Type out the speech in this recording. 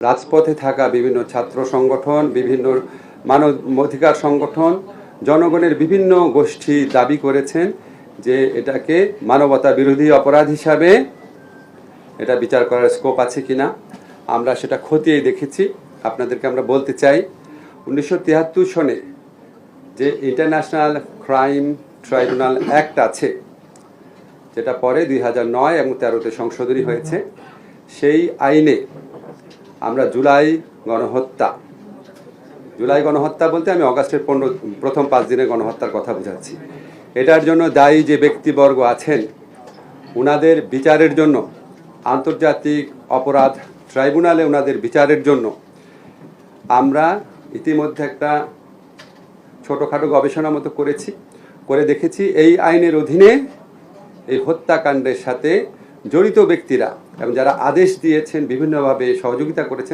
রাজপথে থাকা বিভিন্ন ছাত্র সংগঠন, বিভিন্ন মানবাধিকার সংগঠন, জনগণের বিভিন্ন গোষ্ঠী দাবি করেছেন যে এটাকে মানবতা বিরোধী অপরাধ হিসাবে এটা বিচার করার স্কোপ আছে কিনা। আমরা সেটা খতিয়ে দেখেছি। আপনাদেরকে আমরা বলতে চাই 1973 সনে যে ইন্টারন্যাশনাল ক্রাইম ট্রাইব্যুনাল অ্যাক্ট আছে, যেটা পরে 2009 এবং 13-তে সংশোধনী হয়েছে, সেই আইনে আমরা জুলাই গণহত্যা বলতে আমি অগাস্টের প্রথম 5 দিনের গণহত্যার কথা বোঝাচ্ছি। এটার জন্য দায়ী যে ব্যক্তিবর্গ আছেন উনাদের বিচারের জন্য আন্তর্জাতিক অপরাধ ট্রাইব্যুনালে ওনাদের বিচারের জন্য আমরা ইতিমধ্যে একটা ছোটোখাটো গবেষণার মতো করে দেখেছি এই আইনের অধীনে এই হত্যাকাণ্ডের সাথে জড়িত ব্যক্তিরা এবং যারা আদেশ দিয়েছেন, বিভিন্নভাবে সহযোগিতা করেছেন,